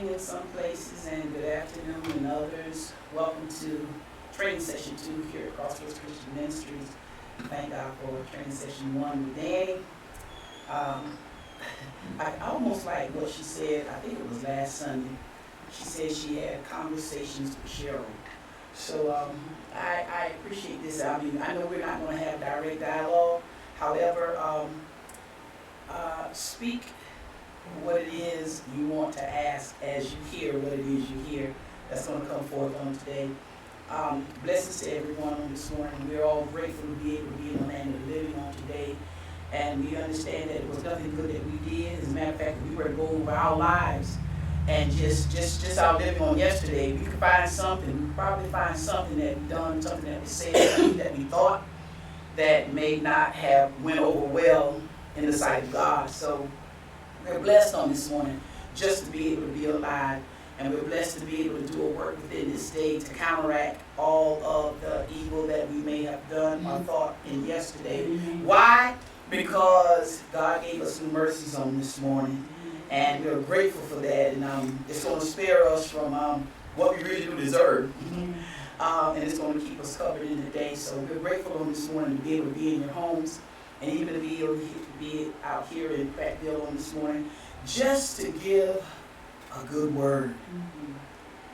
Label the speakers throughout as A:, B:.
A: morning in some places and good afternoon in others. Welcome to training session 2 here at Crossroads Christian Ministries. Thank God for training session 1 with Danny. I almost like what she said, I think it was last Sunday. She said she had conversations with Cheryl. So I appreciate this. I mean, I know we're not going to have direct dialogue. However, speak what it is you want to ask as you hear what it is you hear. That's going to come forth on today. Blessings to everyone on this morning. We're all grateful to be able to be in the land of the living on today. And we understand that it was nothing good that we did. As a matter of fact, if we were to go over our lives and just our living on yesterday, we could find something. We could probably find something that we done, something that we said, something that we thought that may not have went over well in the sight of God. So we're blessed on this morning just to be able to be alive, and we're blessed to be able to do a work within this day to counteract all of the evil that we may have done or thought in yesterday. Why? Because God gave us new mercies on this morning, and we're grateful for that, and it's going to spare us from what we really do deserve, and it's going to keep us covered in the day. So we're grateful on this morning to be able to be in your homes, and even to be able to be out here in Prattville on this morning, just to give a good word.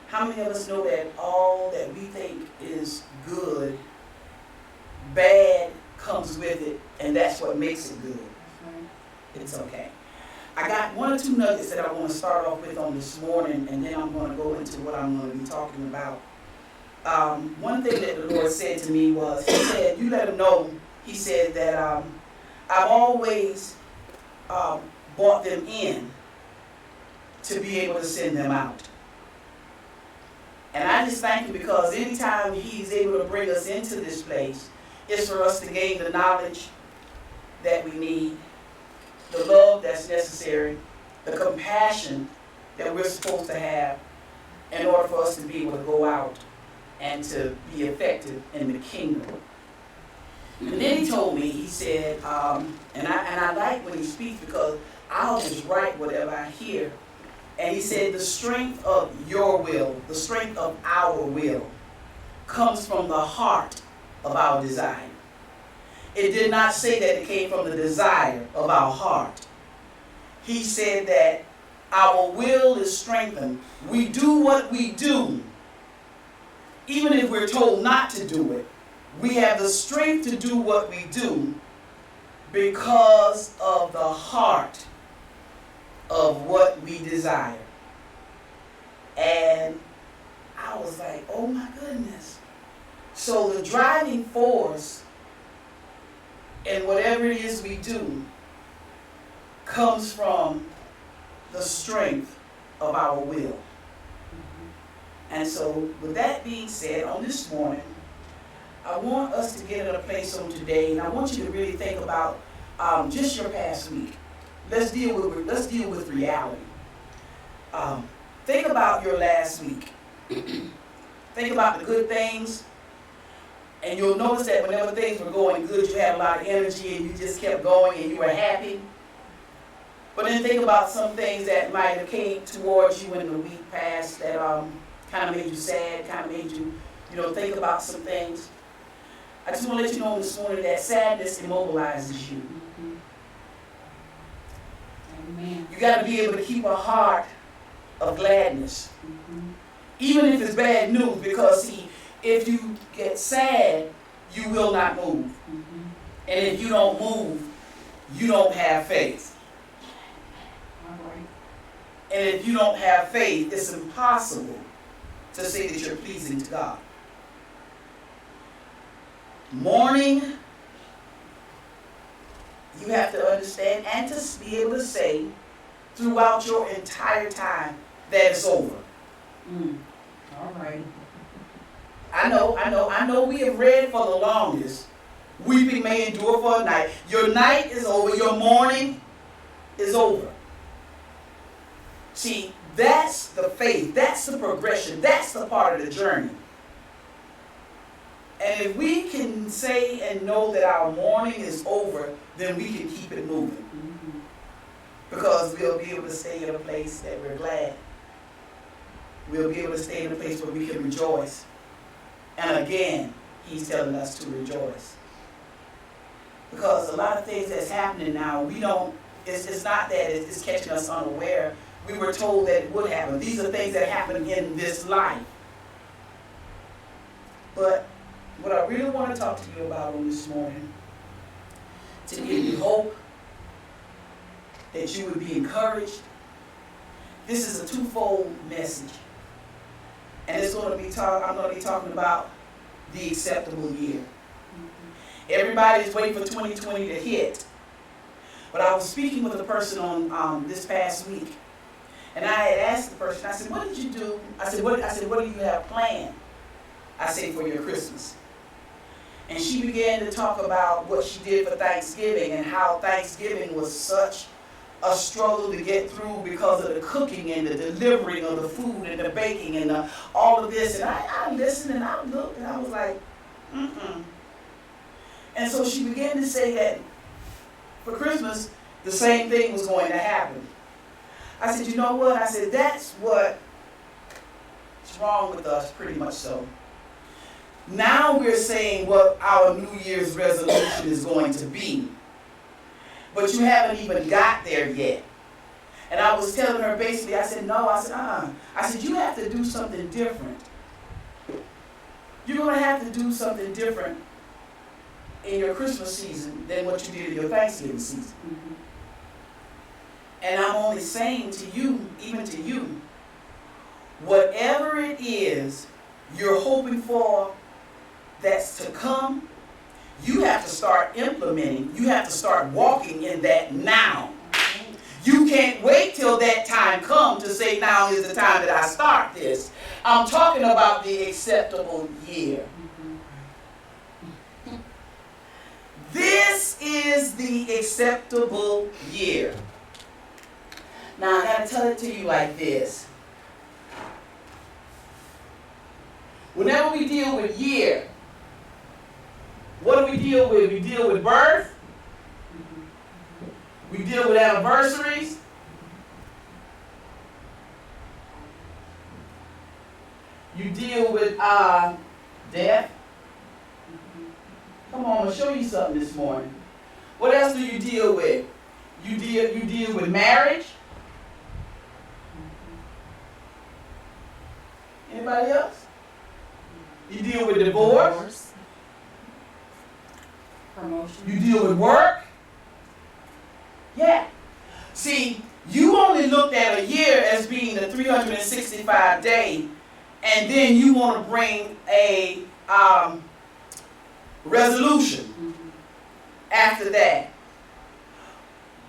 A: How many of us know that all that we think is good, bad comes with it, and that's what makes it good? It's okay. I got one or two nuggets that I want to start off with on this morning, and then I'm going to go into what I'm going to be talking about. One thing that the Lord said to me was, He said, you let Him know, He said that I've always brought them in to be able to send them out. And I just thank Him because anytime He's able to bring us into this place, it's for us to gain the knowledge that we need, the love that's necessary, the compassion that we're supposed to have in order for us to be able to go out and to be effective in the kingdom. And then He told me, He said, and I like when He speaks because I'll just write whatever I hear. And He said, the strength of your will, the strength of our will, comes from the heart of our desire. It did not say that it came from the desire of our heart. He said that our will is strengthened. We do what we do, even if we're told not to do it. We have the strength to do what we do because of the heart of what we desire. And I was like, oh my goodness. So the driving force in whatever it is we do comes from the strength of our will. And so with that being said, on this morning, I want us to get in a place on today, and I want you to really think about just your past week. Let's deal with reality. Think about your last week. Think about the good things, and you'll notice that whenever things were going good, you had a lot of energy and you just kept going and you were happy. But then think about some things that might have came towards you in the week past that kind of made you sad, kind of made you, think about some things. I just want to let you know this morning that sadness immobilizes you.
B: Amen.
A: You got to be able to keep a heart of gladness, even if it's bad news, because see, if you get sad, you will not move. And if you don't move, you don't have faith.
B: All right.
A: And if you don't have faith, it's impossible to say that you're pleasing to God. Mourning, you have to understand and to be able to say throughout your entire time that it's over.
B: All right.
A: I know we have read for the longest, weeping may endure for a night. Your night is over, your morning is over. See, that's the faith, that's the progression, that's the part of the journey. And if we can say and know that our mourning is over, then we can keep it moving. Because we'll be able to stay in a place that we're glad we'll be able to stay in a place where we can rejoice. And again, he's telling us to rejoice. Because a lot of things that's happening now, it's not that it's catching us unaware. We were told that it would happen. These are things that happen in this life. But what I really want to talk to you about on this morning, to give you hope, that you would be encouraged. This is a twofold message. And I'm going to be talking about the acceptable year. Everybody's waiting for 2020 to hit. But I was speaking with a person on this past week. And I had asked the person, I said, what did you do? I said, what do you have planned? I said, for your Christmas. And she began to talk about what she did for Thanksgiving and how Thanksgiving was such a struggle to get through because of the cooking and the delivering of the food and the baking and all of this. And I listened and I looked and I was like, And so she began to say that for Christmas, the same thing was going to happen. I said, you know what? I said, that's what's wrong with us, pretty much so. Now we're saying what our New Year's resolution is going to be. But you haven't even got there yet. And I was telling her basically, I said, no, I said, you have to do something different. You're going to have to do something different in your Christmas season than what you did in your Thanksgiving season. Mm-hmm. And I'm only saying to you, even to you, whatever it is you're hoping for that's to come, you have to start implementing. You have to start walking in that now. You can't wait till that time comes to say, now is the time that I start this. I'm talking about the acceptable year. This is the acceptable year. Now, I got to tell it to you like this. Whenever we deal with year, what do we deal with? We deal with birth. We deal with anniversaries. You deal with death. Come on, I'm going to show you something this morning. What else do you deal with? You deal with marriage. Anybody else? You deal with divorce.
B: Promotion.
A: You deal with work. Yeah. See, you only looked at a year as being the 365 day, and then you want to bring a resolution after that.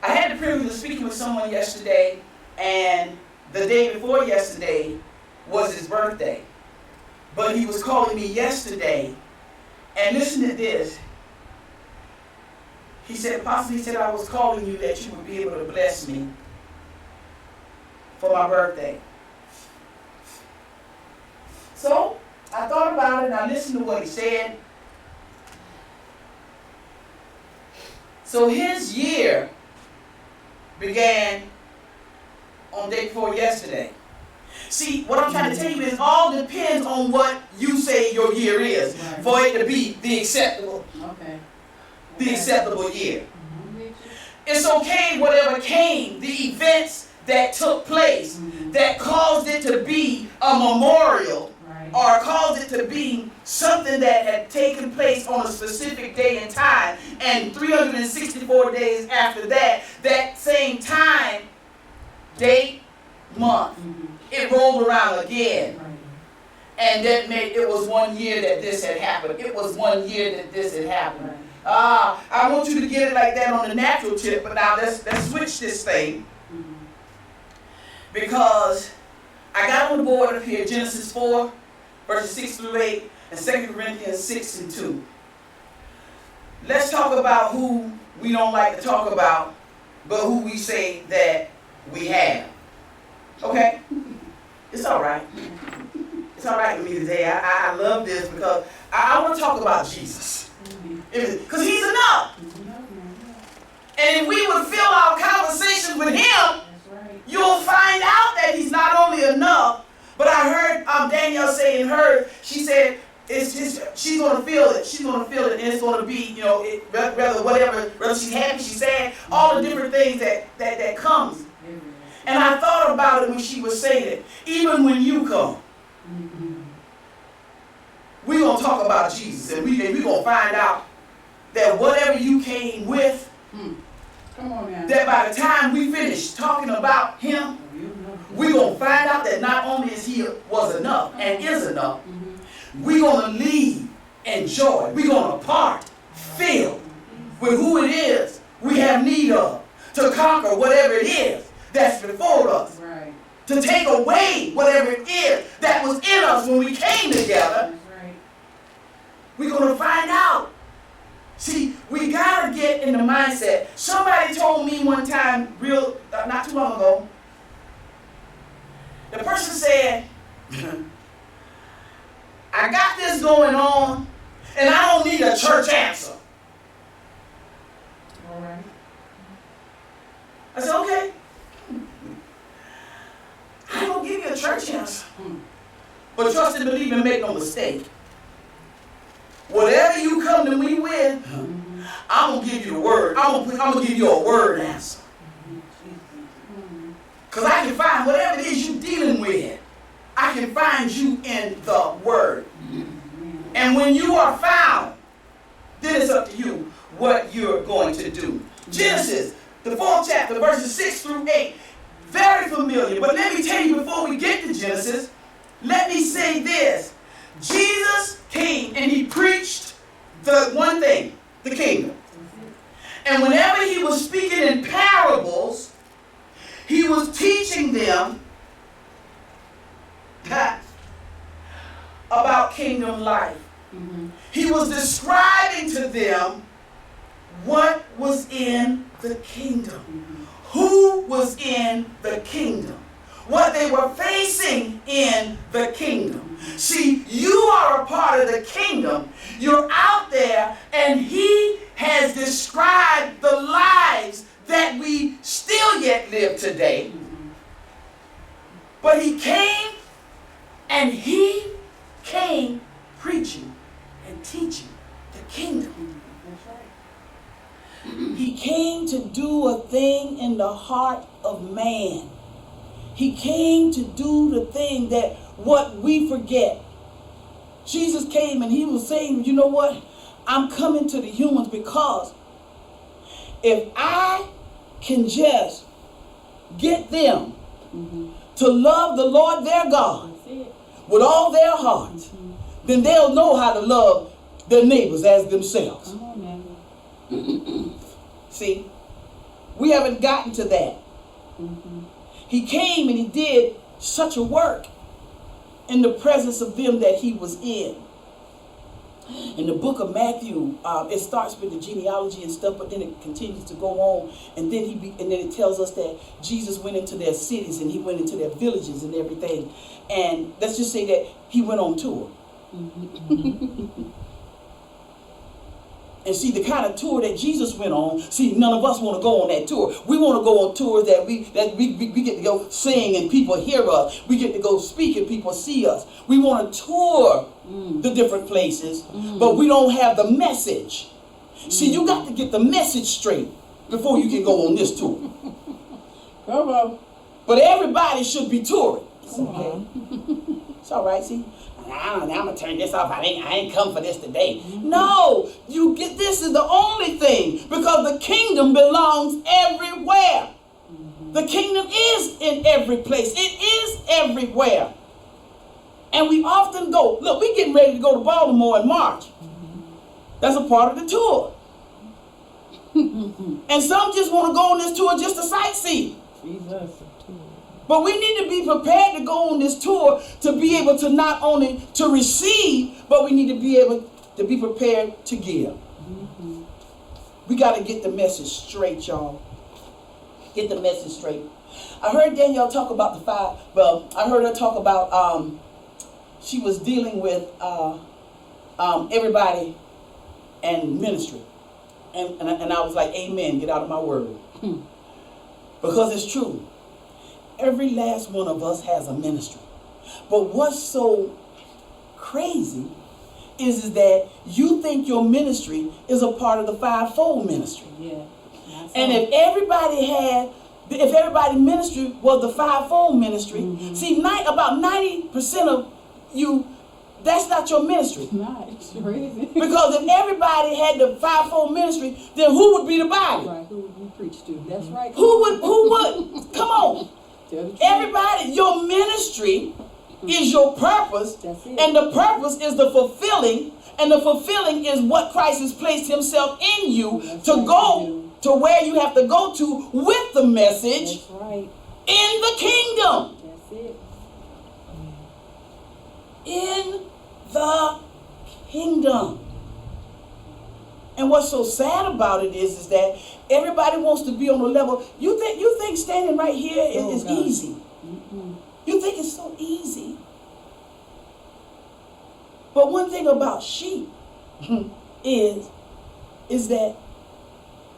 A: I had the privilege of speaking with someone yesterday, and the day before yesterday was his birthday. But he was calling me yesterday, and listen to this. He said, Apostle, I was calling you that you would be able to bless me for my birthday. So I thought about it and I listened to what he said. So his year began on day before yesterday. See, what I'm trying to tell you is all depends on what you say your year is for it to be the acceptable.
B: Okay.
A: The acceptable year.
B: Mm-hmm.
A: It's okay whatever came, the events that took place that caused it to be a memorial or caused it to be something that had taken place on a specific day and time, and 364 days after that, that same time, date, month, it rolled around again. And that made it was 1 year that this had happened. It was 1 year that this had happened. I want you to get it like that on the natural tip, but now let's switch this thing. Because I got on the board up here Genesis 4, verses 6 through 8, and 2 Corinthians 6 and 2. Let's talk about who we don't like to talk about, but who we say that we have. Okay? It's all right. It's all right with me today. I love this because I want to talk about Jesus. Because he's enough. And if we would fill our conversations with him, you'll find out that he's not only enough, but I saying hers, she said she's going to feel it. She's going to feel it, and it's going to be, whether she's happy, she's sad, all the different things that comes. And I thought about it when she was saying it. Even when you come, we're going to talk about Jesus, and we're going to find out that whatever you came with,
B: come on now,
A: that by the time we finish talking about him, we're going to find out that not only is he was enough and is enough, we're going to leave in joy. We're going to part filled with who it is we have need of to conquer whatever it is that's before us.
B: right,
A: To take away whatever it is that was in us when we came together.
B: that's right.
A: We're going to find out. See, we got to get in the mindset. Somebody told me one time, not too long ago, the person said, I got this going on, and I don't need a church answer.
B: All right.
A: I said, okay. I don't give you a church answer. But trust and believe and make no mistake. Whatever you come to me with, I'm going to give you the word. I'm going to give you a word answer. Because I can find whatever it is you're dealing with, I can find you in the word. And when you are found, then it's up to you what you're going to do. Genesis, the 4th chapter, verses 6 through 8. Very familiar. But let me tell you before we get to Genesis, let me say this. Jesus came and he preached the one thing, the kingdom. And whenever he was speaking in parables, he was teaching them about kingdom life. He was describing to them what was in the kingdom. Who was in the kingdom. What they were facing in the kingdom. See, you are a part of the kingdom. You're out there, and he has described the lives that we still yet live today. But he came, and he came preaching and teaching the kingdom. He came to do a thing in the heart of man. He came to do the thing that what we forget. Jesus came and he was saying, you know what? I'm coming to the humans because if I can just get them to love the Lord their God with all their heart, then they'll know how to love their neighbors as themselves. See, we haven't gotten to that. He came and he did such a work in the presence of them that he was in. In the book of Matthew, it starts with the genealogy and stuff, but then it continues to go on, and then it tells us that Jesus went into their cities and he went into their villages and everything. And let's just say that he went on tour. And see, the kind of tour that Jesus went on, see, none of us want to go on that tour. We want to go on tours that we get to go sing and people hear us. We get to go speak and people see us. We want to tour the different places, but we don't have the message. See, you got to get the message straight before you can go on this tour.
B: Come on.
A: But everybody should be touring. It's okay. It's all right, see. I'm going to turn this off. I ain't come for this today. No, this is the only thing, because the kingdom belongs everywhere. The kingdom is in every place. It is everywhere. And we often go, look, we're getting ready to go to Baltimore in March. That's a part of the tour. And some just want to go on this tour just to sightsee.
B: Jesus.
A: But we need to be prepared to go on this tour to be able to not only to receive, but we need to be able to be prepared to give. We got to get the message straight, y'all. Get the message straight. I heard Danielle talk about I heard her talk about she was dealing with everybody and ministry. And I was like, amen, get out of my word. Because it's true. Every last one of us has a ministry. But what's so crazy is that you think your ministry is a part of the fivefold ministry.
B: Yeah.
A: And if everybody ministry was the fivefold ministry, see, about 90% of you, that's not your ministry.
B: It's not. It's crazy.
A: Because if everybody had the fivefold ministry, then who would be the body?
B: Right. Who would you preach to? That's right.
A: Who would? Come on.
B: Tell the truth.
A: Everybody, your ministry is your purpose.
B: That's it.
A: And the purpose is the fulfilling. And the fulfilling is what Christ has placed himself in you to go to where you have to go to with the message.
B: That's right.
A: In the kingdom.
B: That's it.
A: In the kingdom. And what's so sad about it is that everybody wants to be on the level. You think standing right here is easy. You think it's so easy. But one thing about sheep is that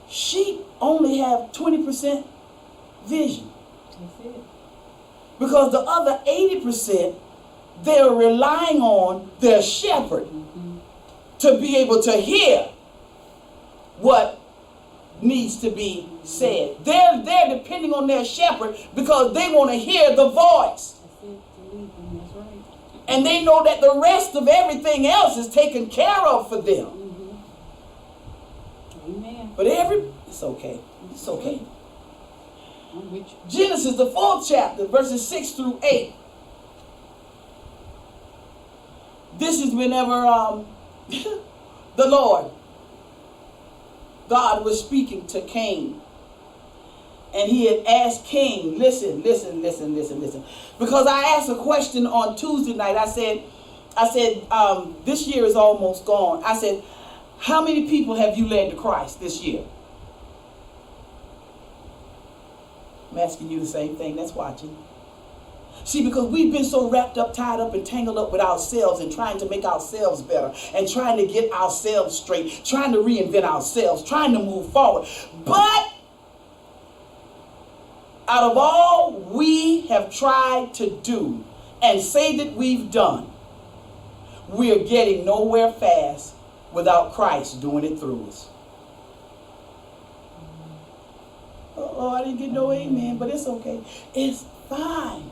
A: sheep only have 20% vision.
B: That's it.
A: Because the other 80%, they're relying on their shepherd to be able to hear what needs to be said. They're depending on their shepherd because they want to hear the voice.
B: That's it. To lead them. That's right.
A: And they know that the rest of everything else is taken care of for them.
B: Amen.
A: But it's okay. It's okay.
B: I'm with you.
A: Genesis, the 4th chapter, verses 6 through 8. This is whenever the Lord, God was speaking to Cain. And he had asked Cain, listen. Because I asked a question on Tuesday night. I said, this year is almost gone. I said, how many people have you led to Christ this year? I'm asking you the same thing that's watching. See, because we've been so wrapped up, tied up, and tangled up with ourselves and trying to make ourselves better and trying to get ourselves straight, trying to reinvent ourselves, trying to move forward. But out of all we have tried to do and say that we've done, we are getting nowhere fast without Christ doing it through us. Oh, I didn't get no amen, but it's okay. It's fine.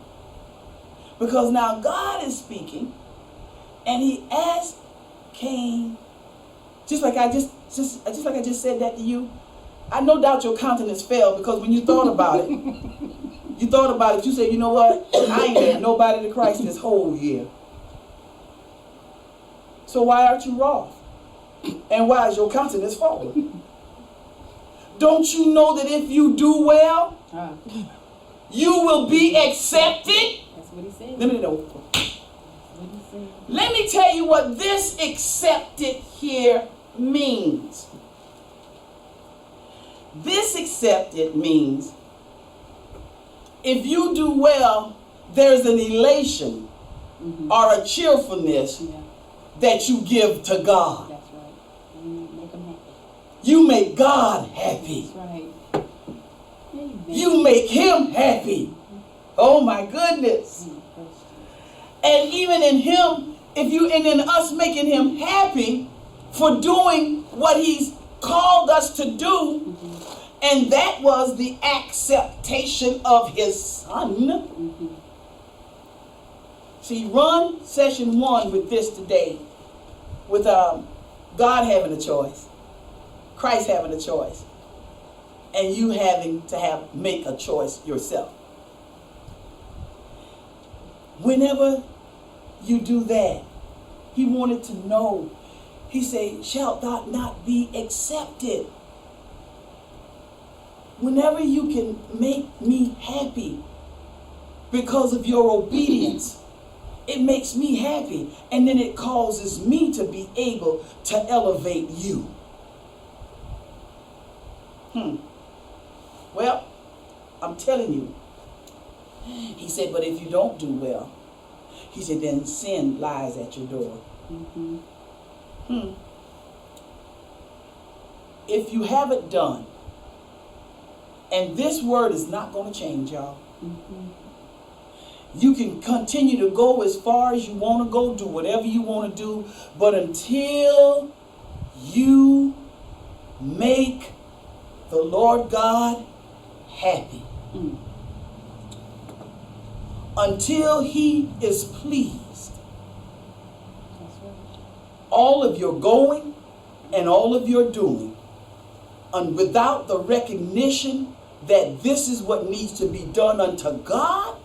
A: Because now God is speaking, and he asked Cain, just like I just said that to you, I no doubt your countenance fell because when you thought about it, you said, you know what? I ain't led nobody to Christ this whole year. So why aren't you wroth? And why is your countenance falling? Don't you know that if you do well, you will be accepted?
B: That's what he said.
A: Let me tell you what this accepted here means. This accepted means if you do well, there's an elation or a cheerfulness that you give to God.
B: That's right. Make him happy.
A: You make God happy.
B: That's right. Amen.
A: You make him happy. Oh my goodness. And even in him, and in us making him happy for doing what he's called us to do, and that was the acceptation of his son. See, run session 1 with this today, with God having a choice, Christ having a choice, and you having to make a choice yourself. Whenever you do that, he wanted to know. He said, shalt thou not be accepted? Whenever you can make me happy because of your obedience, it makes me happy. And then it causes me to be able to elevate you. Well, I'm telling you. He said, but if you don't do well, he said, then sin lies at your door. If you haven't done, and this word is not going to change, y'all. You can continue to go as far as you want to go, do whatever you want to do, but until you make the Lord God happy, until he is pleased,
B: That's right.
A: all of your going and all of your doing, and without the recognition that this is what needs to be done unto God,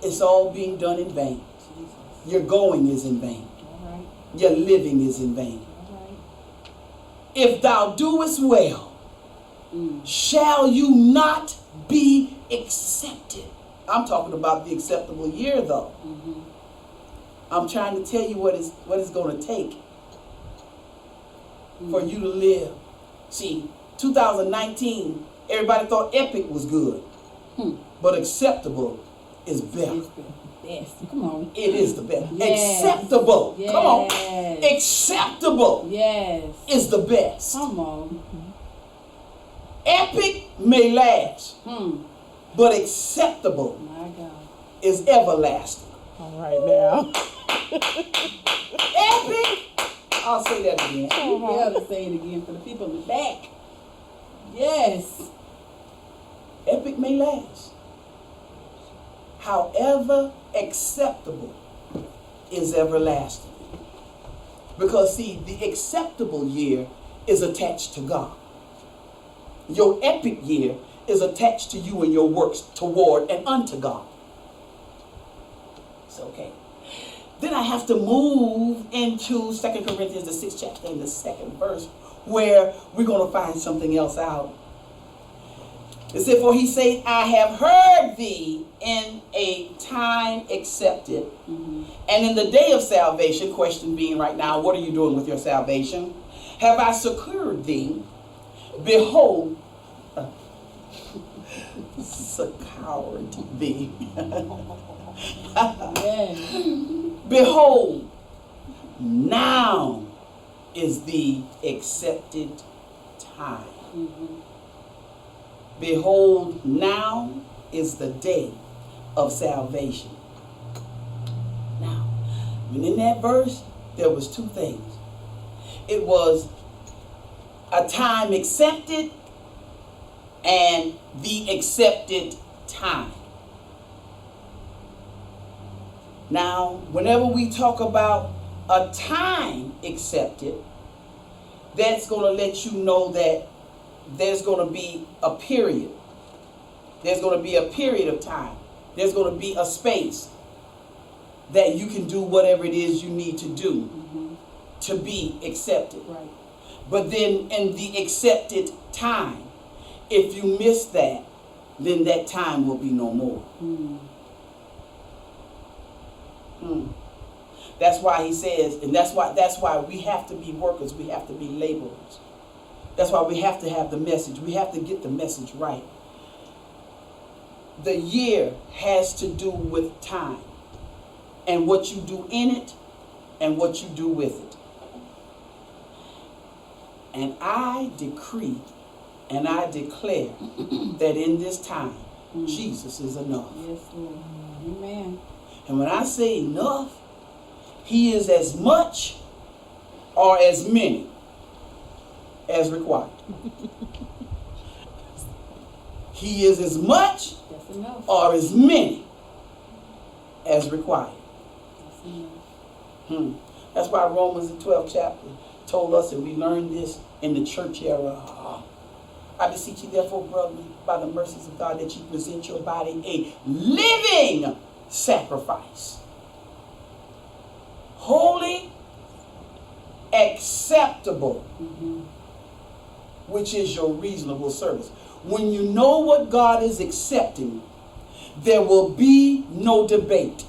A: it's all being done in vain.
B: Jesus.
A: Your going is in vain.
B: All right.
A: Your living is in vain.
B: All right.
A: If thou doest well, shall you not be accepted? I'm talking about the acceptable year, though. I'm trying to tell you what it's going to take for you to live. See, 2019, everybody thought epic was good, but acceptable is better.
B: It's the best. Come on.
A: It is the best.
B: Yes.
A: Acceptable.
B: Yes.
A: Come on. Acceptable
B: Yes.
A: is the best.
B: Come on.
A: Epic may last, but acceptable
B: My God.
A: is everlasting.
C: All right now.
A: Epic, I'll say that again.
B: You better say it again for the people in the back. Yes.
A: Epic may last. However, acceptable is everlasting. Because see, the acceptable year is attached to God. Your epic year is attached to you and your works toward and unto God. It's okay. Then I have to move into 2 Corinthians, the 6th chapter and the 2nd verse, where we're going to find something else out. It said, for he said, I have heard thee in a time accepted, and in the day of salvation, question being right now, what are you doing with your salvation? Have I secured thee? Behold, secured thee.
B: Yes.
A: Behold, now is the accepted time. Behold, now is the day of salvation. Now, when in that verse, there was two things. It was a time accepted and the accepted time. Now, whenever we talk about a time accepted, that's going to let you know that there's going to be a period. There's going to be a period of time. There's going to be a space that you can do whatever it is you need to do to be accepted.
B: Right.
A: But then in the accepted time, if you miss that, then that time will be no more. That's why he says, and that's why we have to be workers, we have to be laborers. That's why we have to have the message. We have to get the message right. The year has to do with time and what you do in it and what you do with it. And I decree and I declare that in this time, Jesus is enough.
B: Yes, Lord. Amen.
A: And when I say enough, he is as much or as many as required. He is as much
B: That's enough.
A: or as many as required.
B: That's enough.
A: That's why Romans, the 12th chapter, told us that we learned this in the church era. I beseech you, therefore, brethren, by the mercies of God, that you present your body a living sacrifice, holy, acceptable, which is your reasonable service. When you know what God is accepting, there will be no debate.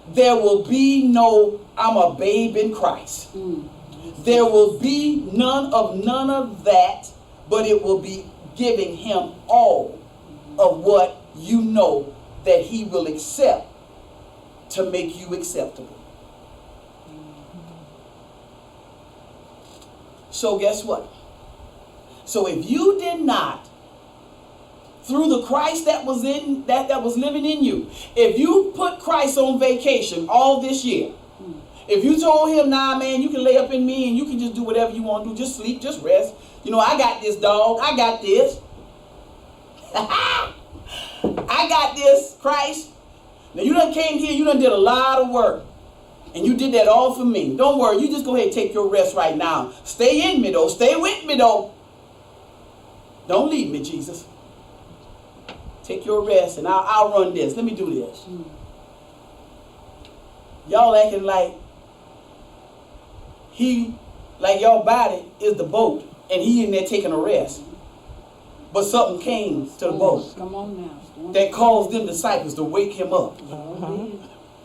A: There will be no, I'm a babe in Christ. There will be none of that, but it will be giving him all of what you know that he will accept to make you acceptable. So guess what? So if you did not
B: through the Christ that was in that was living in you. If you put Christ on vacation all this year, if you told him, nah, man, you can lay up in me and you can just do whatever you want to do, just sleep, just rest. You know, I got this, dog. I got this. I got this, Christ. Now, you done came here, you done did a lot of work. And you did that all for me. Don't worry, you just go ahead and take your rest right now. Stay in me, though. Stay with me, though. Don't leave me, Jesus. Take your rest, and I'll run this. Let me do this. Y'all acting like your body is the boat, and he in there taking a rest. But something came to the boat.
C: Come on now.
B: That caused them disciples to wake him up.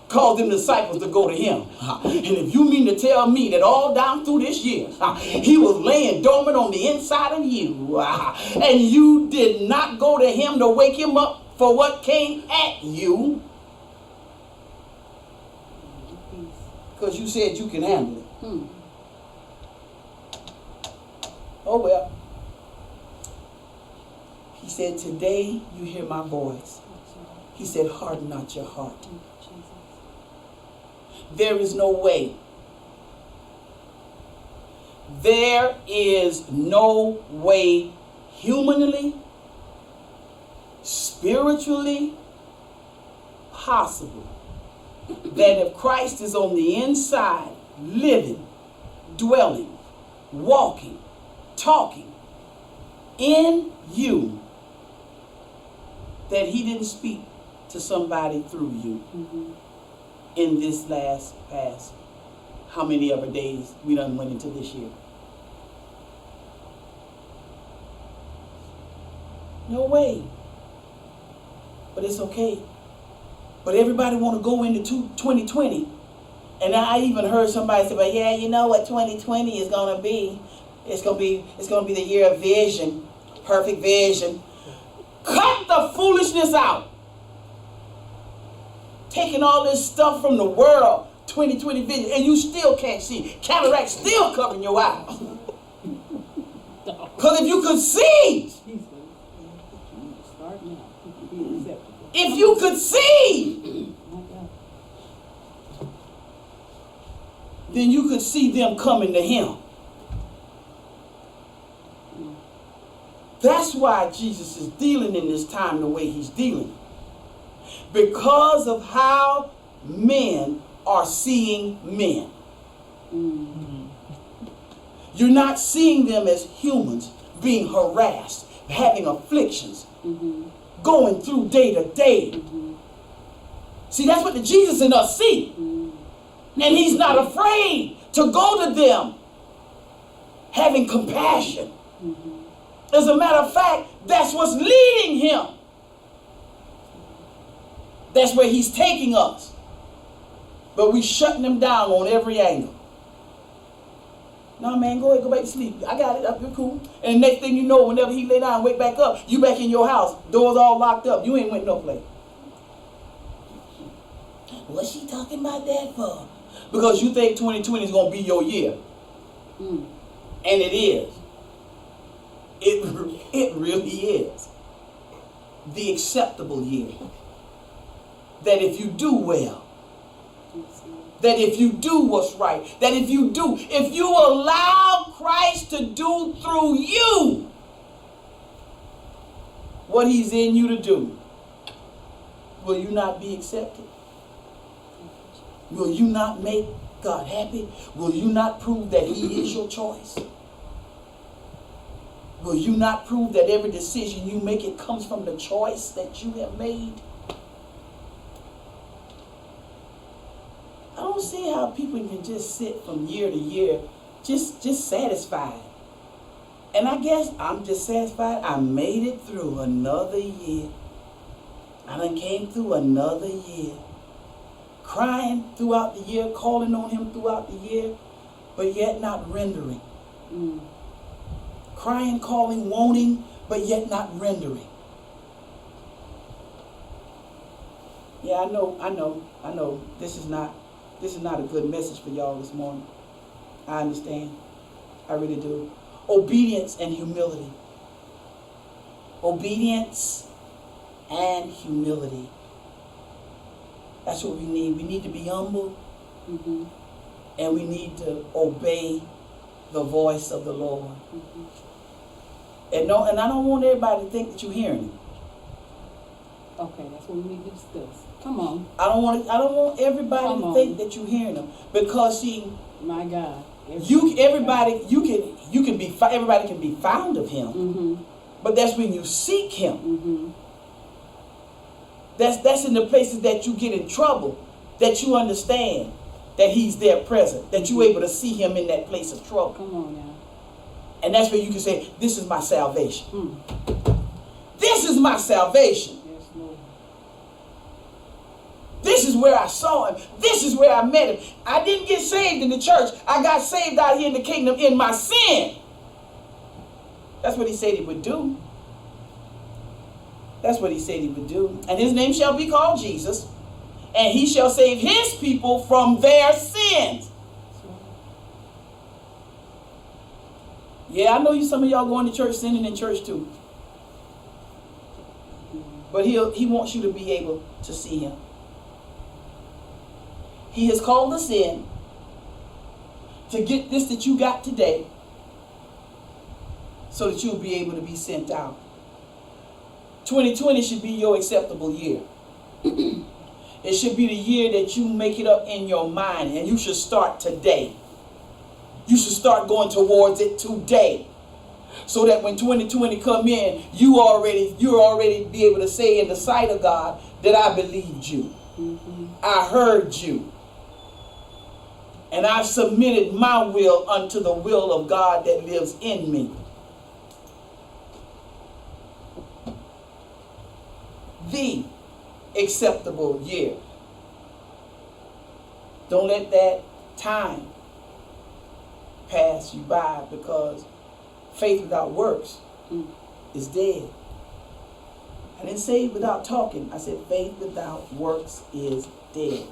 B: Caused them disciples to go to him. And if you mean to tell me that all down through this year, he was laying dormant on the inside of you, and you did not go to him to wake him up for what came at you, because you said you can handle it. Oh well. He said, today you hear my voice. He said, harden not your heart. There is no way. There is no way humanly, spiritually possible that if Christ is on the inside, living, dwelling, walking, talking in you, that he didn't speak to somebody through you in this past how many other days we done went into this year. No way. But it's okay. But everybody want to go into 2020. And I even heard somebody say, but yeah, you know what 2020 is going to be? It's going to be the year of vision, perfect vision. Cut the foolishness out. Taking all this stuff from the world, 2020 vision, and you still can't see. Cataract still covering your eyes. Because if you could see, if you could see, then you could see them coming to him. That's why Jesus is dealing in this time the way he's dealing. Because of how men are seeing men. You're not seeing them as humans being harassed, having afflictions, going through day to day. See, that's what the Jesus in us see. And he's not afraid to go to them having compassion. As a matter of fact, that's what's leading him. That's where he's taking us. But we shutting him down on every angle. No, man, go ahead, go back to sleep. I got it, you're cool. And the next thing you know, whenever he lay down and wake back up, you back in your house, doors all locked up. You ain't went no place. What's she talking about that for? Because you think 2020 is going to be your year. And it is. It really is. The acceptable year. That if you do well, that if you do what's right, that if you allow Christ to do through you what he's in you to do, will you not be accepted? Will you not make God happy? Will you not prove that he is your choice? Will you not prove that every decision you make, it comes from the choice that you have made? I don't see how people can just sit from year to year just satisfied. And I guess I'm just satisfied I made it through another year. I done came through another year. Crying throughout the year, calling on him throughout the year, but yet not rendering. Crying, calling, wanting, but yet not rendering. Yeah, I know. This is not a good message for y'all this morning. I understand. I really do. Obedience and humility. Obedience and humility. That's what we need. We need to be humble, and we need to obey the voice of the Lord. And I don't want everybody to think that you're hearing Him.
C: Okay, that's what we need to discuss. Come on.
B: I don't want everybody to think that you're hearing Him, because see,
C: my God,
B: everybody can be found of Him, but that's when you seek Him. That's in the places that you get in trouble, that you understand that He's there present, that you're able to see Him in that place of trouble.
C: Come on now.
B: And that's where you can say, this is my salvation. This is my salvation.
C: Yes, Lord.
B: This is where I saw Him. This is where I met Him. I didn't get saved in the church. I got saved out here in the kingdom in my sin. That's what He said He would do. That's what He said He would do. And His name shall be called Jesus, and He shall save His people from their sins. Yeah, I know some of y'all going to church sinning in church too. But He wants you to be able to see Him. He has called us in to get this that you got today, so that you'll be able to be sent out. 2020 should be your acceptable year. It should be the year that you make it up in your mind, and you should start today. You should start going towards it today, so that when 2020 come in, you already be able to say in the sight of God that I believed you. I heard you. And I've submitted my will unto the will of God that lives in me. The acceptable year. Don't let that time pass you by, because faith without works is dead. I didn't say without talking. I said faith without works is dead.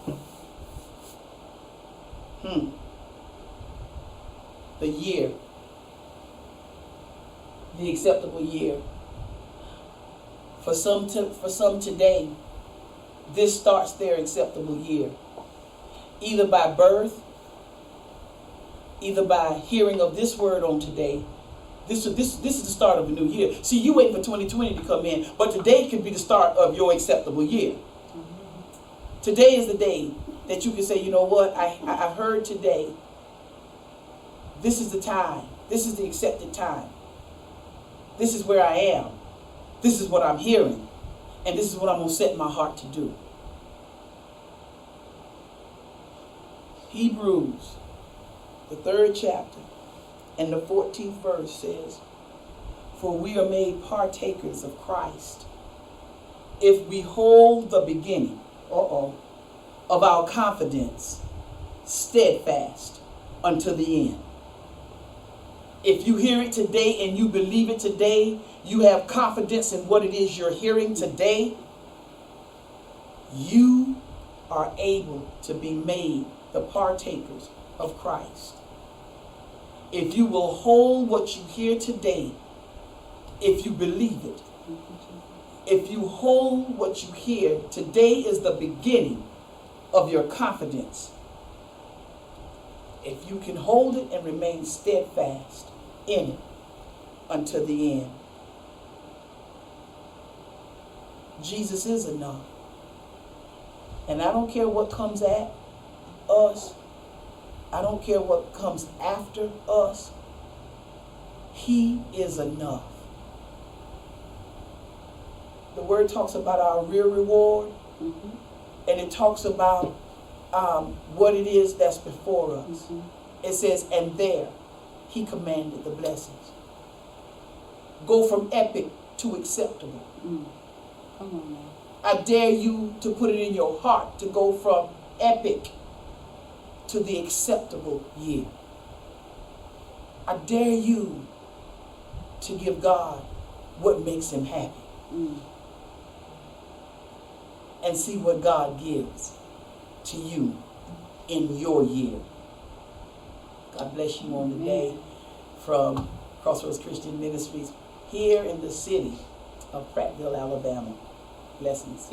B: The year. The acceptable year. For some today, this starts their acceptable year. Either by birth, either by hearing of this word on today. This is the start of a new year. See, you waiting for 2020 to come in, but today could be the start of your acceptable year. Today is the day that you can say, you know what, I've heard today. This is the time. This is the accepted time. This is where I am. This is what I'm hearing. And this is what I'm going to set my heart to do. Hebrews, the 3rd chapter, and the 14th verse says, for we are made partakers of Christ, if we hold the beginning of our confidence steadfast unto the end. If you hear it today and you believe it today, you have confidence in what it is you're hearing today, you are able to be made the partakers of Christ. If you will hold what you hear today, if you believe it, if you hold what you hear, today is the beginning of your confidence. If you can hold it and remain steadfast in it until the end. Jesus is enough. And I don't care what comes at us. I don't care what comes after us. He is enough. The word talks about our real reward. And it talks about what it is that's before us. It says, and there He commanded the blessings. Go from epic to acceptable.
C: Come on now.
B: I dare you to put it in your heart to go from epic to the acceptable year. I dare you to give God what makes Him happy. And see what God gives to you in your year. God bless you on the day from Crossroads Christian Ministries here in the city of Prattville, Alabama.
A: Blessings.